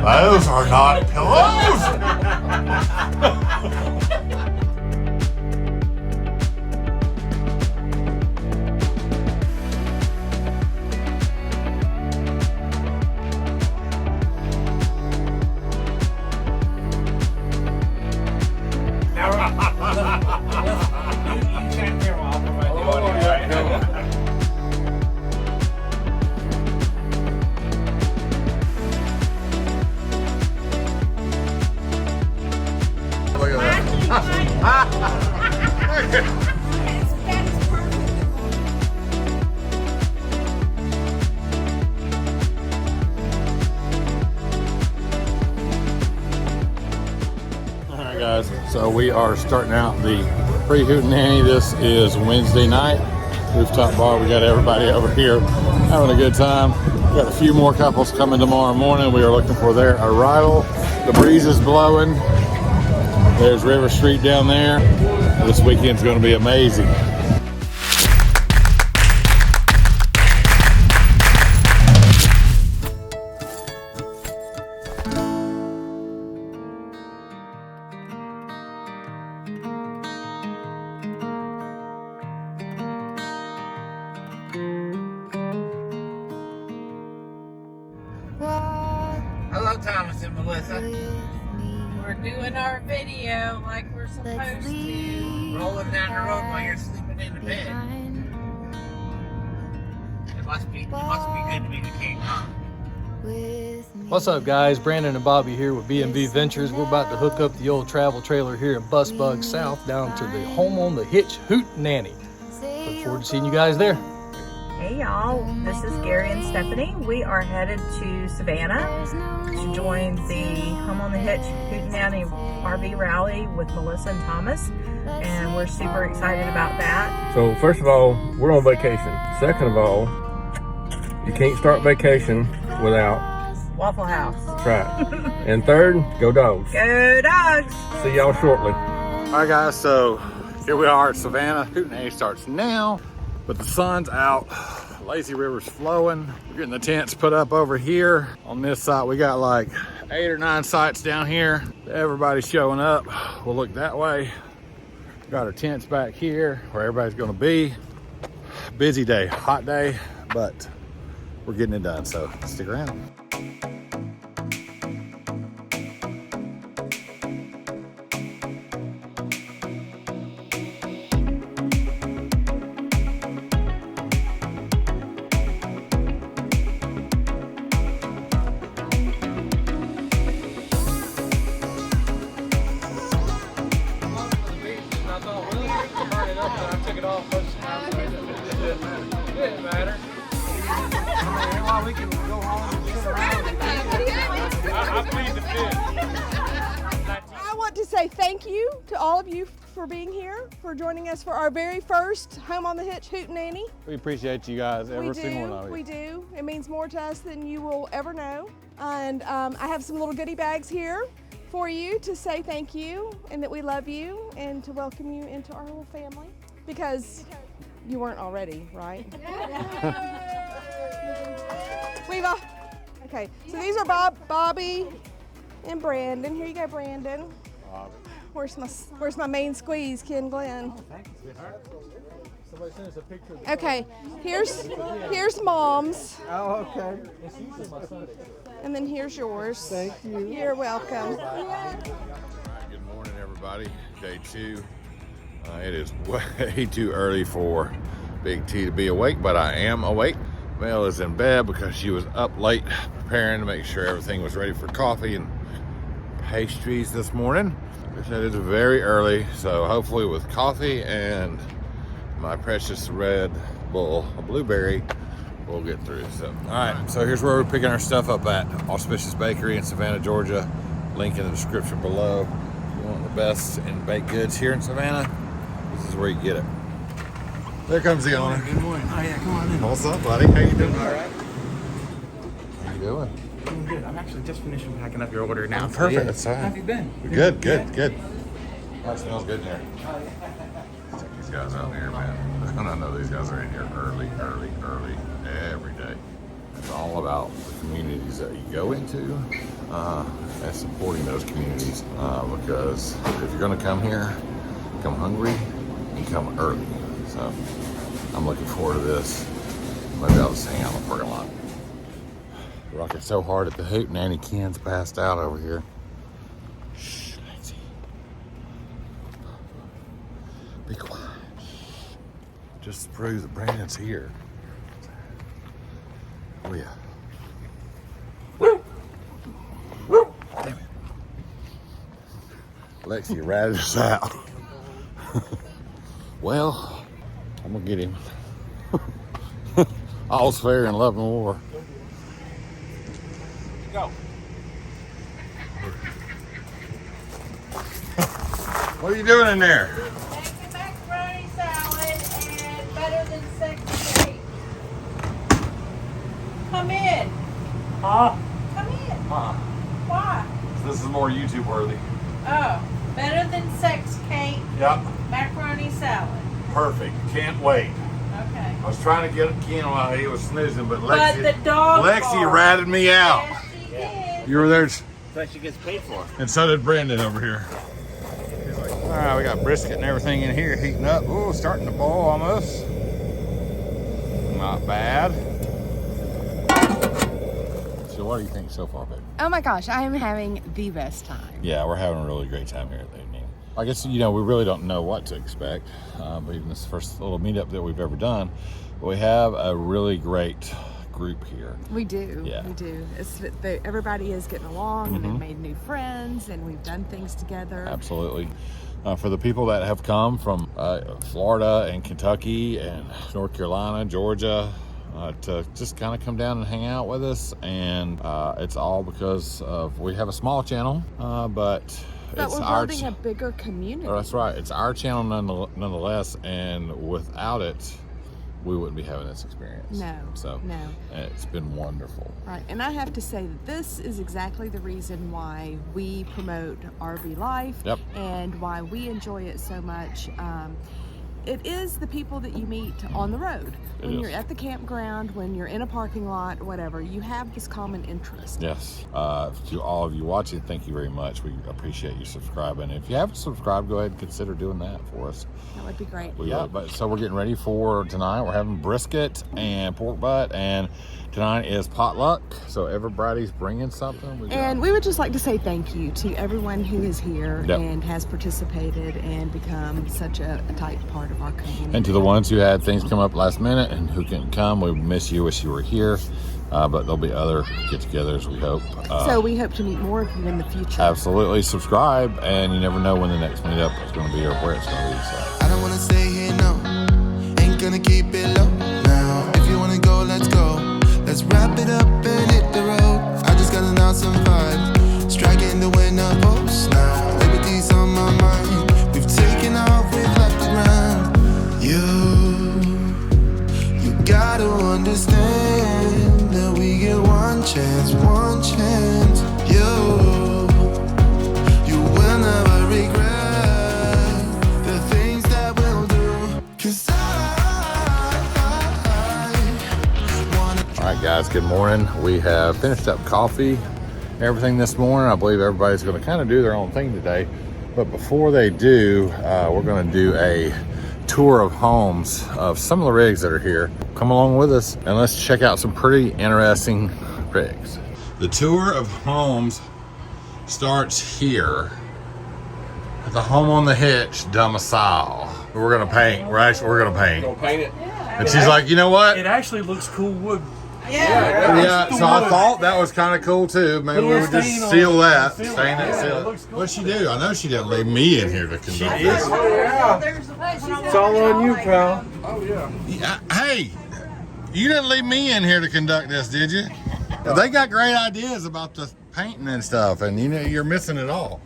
Those are not pillows! Alright guys, so we are starting out the pre-Hootenanny. This is Wednesday night. Rooftop bar, we got everybody over here having a good time. We got a few more couples coming tomorrow morning. We are looking for their arrival. The breeze is blowing. There's River Street down there. This weekend's going to be amazing. Hello, Thomas and Melissa. We're doing our video like we're supposed to. Rolling down the road while you're sleeping in the bed. It must be good to be the king, huh? What's up guys, Brandon and Bobby here with B&B Ventures. We're about to hook up the old travel trailer here in Busbug South down to the home on the Hitch Hootenanny. Look forward to seeing you guys there. Hey y'all, this is Gary and Stephanie. We are headed to Savannah to join the Home on the Hitch Hootenanny RV rally with Melissa and Thomas, and we're super excited about that. So first of all, we're on vacation. Second of all, you can't start vacation without Waffle House. That's right. And third, go dogs. Go dogs! See y'all shortly. Alright guys, so here we are at Savannah. Hootenanny starts now, but the sun's out. Lazy River's flowing. We're getting the tents put up over here. On this side, we got like 8 or 9 sites down here. Everybody's showing up. We'll look that way. Got our tents back here where everybody's gonna be. Busy day, hot day, but we're getting it done, so stick around. I want to say thank you to all of you for being here, for joining us for our very first Home on the Hitch Hootenanny. We appreciate you guys, every single one of you. We do. It means more to us than you will ever know. And I have some little goodie bags here for you to say thank you and that we love you and to welcome you into our little family because you weren't already, right? Okay, so these are Bobby and Brandon. Here you go, Brandon. Where's my main squeeze, Ken Glenn? Oh, thank you, sweetheart. Somebody sent us a picture of the Okay, here's Mom's. Oh, okay. It's usually my Sunday. And then here's yours. Thank you. You're welcome. All right, good morning, everybody. Day 2. It is way too early for Big T to be awake, but I am awake. Mel is in bed because she was up late preparing to make sure everything was ready for coffee and pastries this morning. Like I said, it's very early, so hopefully with coffee and my precious Red Bull blueberry, we'll get through. So, all right, so here's where we're picking our stuff up at. Auspicious Bakery in Savannah, Georgia. Link in the description below. If you want the best in baked goods here in Savannah, this is where you get it. There comes the owner. Good morning. Oh yeah, come on in. What's up, buddy? How you doing? All right. How you doing? Doing good. I'm actually just finishing packing up your order now. Perfect. Yeah. That's all right. How have you been? Good. Oh, it smells good in here. Check these guys out here, man. I know these guys are in here early, every day. It's all about the communities that you go into and supporting those communities because if you're going to come here, come hungry and come early. So I'm looking forward to this. Maybe I'll just hang out in the parking lot. Rocking so hard at the Hootenanny, Ken's passed out over here. Shh, Lexi. Be quiet. Just to prove that Brandon's here. Oh yeah. Damn it. Lexi ratted us out. Well, I'm gonna get him. All's fair in love and war. Go. What are you doing in there? Making macaroni salad and better than sex cake. Come in. Come in. Why? This is more YouTube worthy. Oh, better than sex cake, Yep. macaroni salad. Perfect. Can't wait. Okay. I was trying to get Ken while he was snoozing, but But the dog barked. ratted me out. Yes, she did. You were there, That's what she gets paid for. and so did Brandon over here. He's like, all right, we got brisket and everything in here heating up. Ooh, starting to boil almost. Not bad. So what do you think so far, babe? Oh my gosh, I am having the best time. Yeah, we're having a really great time here at the evening. I guess, we really don't know what to expect, but even this first little meetup that we've ever done, we have a really great group here. We do. Yeah. We do. Everybody is getting along, and they've made new friends, and we've done things together. Absolutely. For the people that have come from Florida and Kentucky and North Carolina, Georgia, to just kind of come down and hang out with us, and it's all because of we have a small channel, but it's we're our building a bigger community. that's right. It's our channel nonetheless, and without it, we wouldn't be having this experience. No. So No. it's been wonderful. Right. And I have to say that this is exactly the reason why we promote RV life. Yep. And why we enjoy it so much. It is the people that you meet on the road. It When is. you're at the campground, when you're in a parking lot, whatever, you have this common interest. Yes. To all of you watching, thank you very much. We appreciate you subscribing. If you haven't subscribed, go ahead and consider doing that for us. That would be great. So we're getting ready for tonight. We're having brisket and pork butt, and tonight is potluck. So everybody's bringing something. And we would just like to say thank you to everyone who is here Yep. and has participated and become such a tight part of our community. And to the ones who had things come up last minute and who couldn't come, we miss you. Wish you were here. But there'll be other get-togethers, we hope. So we hope to meet more of you in the future. Absolutely. Subscribe, and you never know when the next meetup is going to be or where it's going to be. So. I don't wanna stay here, no. Ain't gonna keep it low now. If you wanna go, let's go. Let's wrap it up and hit the road. I just got an awesome vibe. Striking the winner post now. Liberty's on my mind. We've taken off, we've left the ground. You gotta understand that we get one chance, one chance. You will never regret the things that we'll do. 'Cause All right, guys, good morning. We have finished up coffee, everything this morning. I believe everybody's going to kind of do their own thing today. But before they do, we're going to do a tour of homes of some of the rigs that are here. Come along with us and let's check out some pretty interesting rigs. The tour of homes starts here at the Home on the Hitch domicile. We're going to paint, right? We're going to paint. Gonna paint it. And she's like, you know what? It actually looks cool wood. Yeah, so I thought that was kind of cool too. Maybe we would just seal that, stain it, seal it. What'd she do? I know she didn't leave me in here to conduct this. It's all on you, pal. Oh yeah. Yeah, hey, you didn't leave me in here to conduct this, did you? They got great ideas about the painting and stuff, and you're missing it all.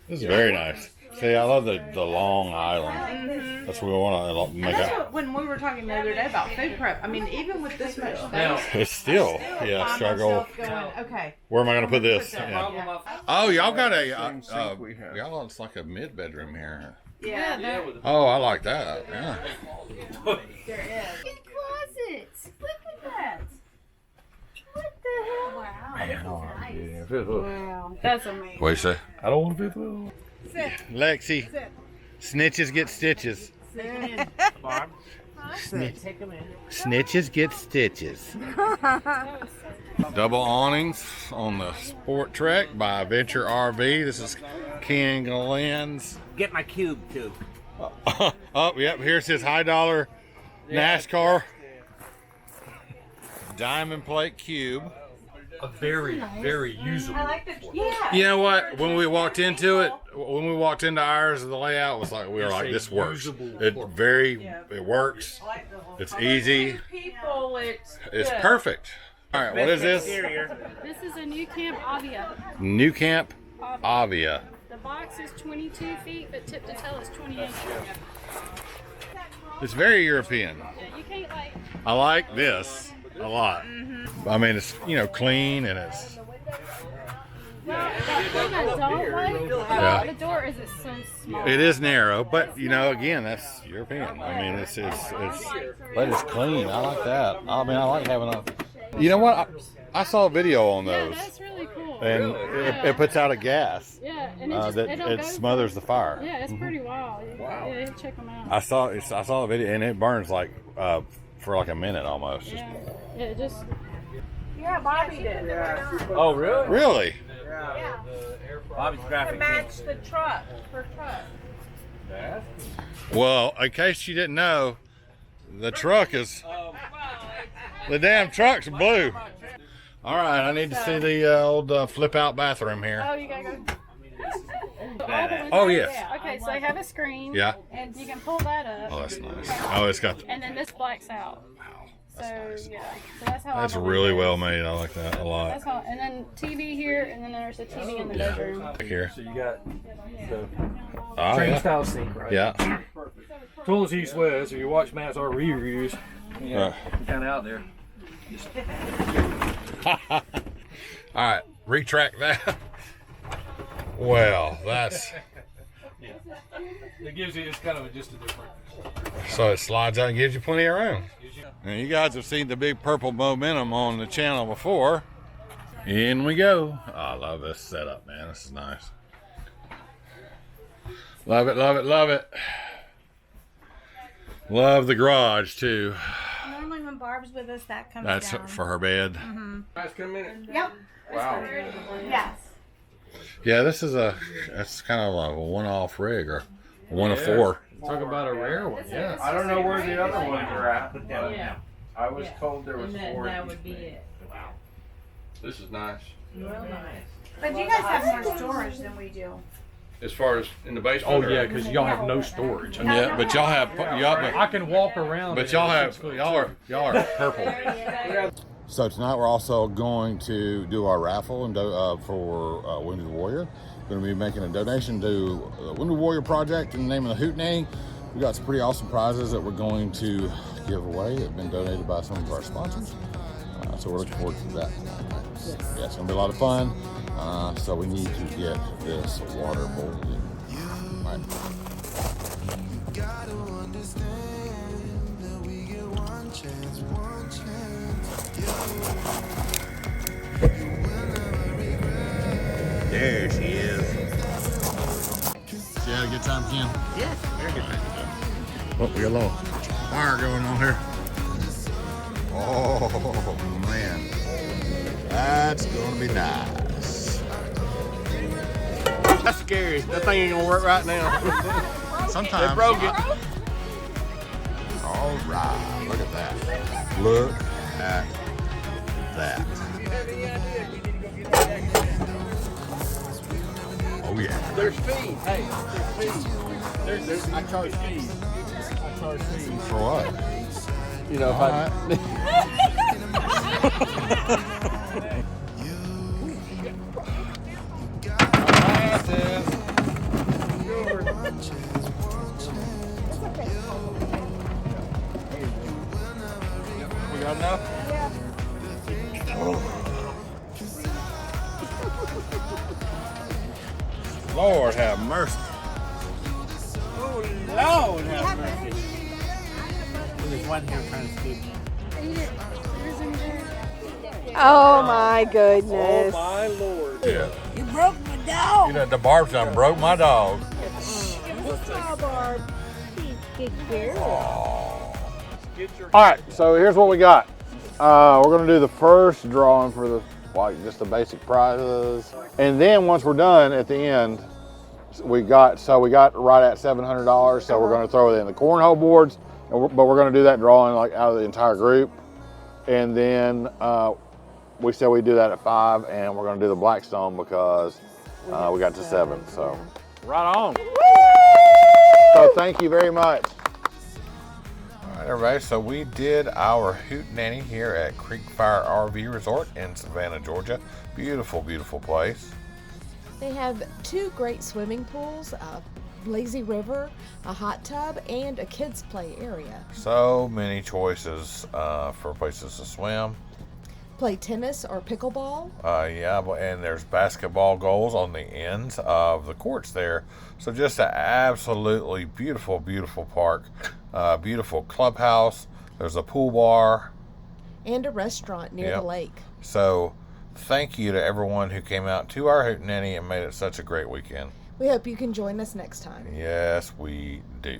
This is very nice. See, I love the Long Island. That's what we want to make That's it. what, when we were talking the other day about food prep, I mean, even with this much space, It's still, I yeah, find struggle. myself going, okay. Where am I going to put this? Yeah. Oh, y'all got a, sink we have. y'all, it's like a mid-bedroom here. Yeah. Oh, I like that. Yeah. There is. Closets. Look at that. What the hell? Wow. Man, man. Fifth wheel. Wow, that's amazing. What do you say? I don't want a fifth wheel. Lexi, snitches get stitches. Barb. Take them in. Snitches get stitches. Double awnings on the Sport Trek by Venture RV. This is Ken Glenn's. Get my cube too. Oh, yep. Here's his high dollar NASCAR diamond plate cube. A very, very usable. Yeah. You know what? When we walked into it, when we walked into ours, the layout was like, we were like, this works. It works. It's easy. People, It's perfect. All right, what is this? This is a New Camp Avia. New Camp Avia. The box is 22 feet, but tip to tail is 28 feet. It's very European. Yeah, you can't like. I like this a lot. I mean, it's, you know, clean and it's. Well, that thing I don't like about the door is it's so small. It is narrow, but you know, again, that's European. I mean, it's but it's clean. I like that. I mean, I like having a. You know what? I saw a video on Yeah, those, that's really cool. and it puts out a gas Yeah, and it just, it don't that go smothers the fire. Yeah, it's pretty wild. Wow. Yeah, check them out. I saw the video, and it burns like for like a minute almost. Yeah, it just. Yeah, Bobby did. Oh, really? Really? Yeah. Bobby's To graphic. match the truck, for truck. Well, in case you didn't know, the truck is. The damn truck's blue. All right, I need to see the old flip-out bathroom here. Oh, you gotta go. Oh, yes. Okay, so they have a screen. Yeah. And you can pull that up. Oh, that's nice. Oh, it's got. And then this blacks out. Wow, So that's nice. yeah, so that's how. That's all the really windows- well made. I like that a lot. That's how, and then TV here, and then there's a TV in the bedroom. Back here. So you got the Oh, train yeah. style sink, right? Yeah. Told us east west. If you watch Matt's RV reviews, yeah, kind of out there. All right, retract that. Well, that's. It gives you, it's kind of just a different. So it slides out and gives you plenty of room. Now you guys have seen the big purple momentum on the channel before. In we go. Oh, I love this setup, man. This is nice. Love it, love it, love it. Love the garage too. Normally when Barb's with us, that comes That's down. for her bed. Guys, come in. Yep. Wow. Yes. Yeah, this is that's kind of like a one-off rig or one of four. Talk about a rare one. Yeah. I don't know where the other ones are at. Yeah. I was told there was four. That would be it. Wow. This is nice. But you guys have more storage than we do. As far as in the basement. Oh yeah, because y'all have no storage. Yeah, but y'all have I can walk around. But y'all are purple. So tonight we're also going to do our raffle and for Wounded Warrior. We're going to be making a donation to the Wounded Warrior Project in the name of the Hootenanny. We got some pretty awesome prizes that we're going to give away that have been donated by some of our sponsors. So we're looking forward to that. Yeah, it's going to be a lot of fun. So we need to get this water molded. Right. You gotta understand that we get one chance, one chance. There she is. She had a good time, Ken? Yes, very good time. Oh, we got a little fire going on here. Oh, man. That's going to be nice. That's scary. That thing ain't gonna work right now. Sometimes. They broke it. All right. Look at that. Look at that. Oh, yeah. There's fees. Hey, there's fees. I charge fees. I charge fees. For what? You know, if we got enough? Lord have mercy. Lord have mercy. There's one here trying to scoop. Oh my goodness. My Lord. Yeah. You broke my dog. You know, the Barb done broke my dog. Barb. Good girl. All right, so here's what we got. We're gonna do the first drawing for the just the basic prizes, and then once we're done at the end, we got right at $700. So we're gonna throw it in the cornhole boards, but we're gonna do that drawing like out of the entire group, and then we said we'd do that at 5, and we're gonna do the Blackstone because we got to 7. So right on. So thank you very much. All right, everybody, so we did our Hootenanny here at Creek Fire RV Resort in Savannah, Georgia. Beautiful, beautiful place. They have 2 great swimming pools, a lazy river, a hot tub, and a kids play area. So many choices for places to swim. Play tennis or pickleball. Yeah, and there's basketball goals on the ends of the courts there. So just an absolutely beautiful, beautiful park. Beautiful clubhouse. There's a pool bar. And a restaurant near the lake. So thank you to everyone who came out to our Hootenanny and made it such a great weekend. We hope you can join us next time. Yes, we do.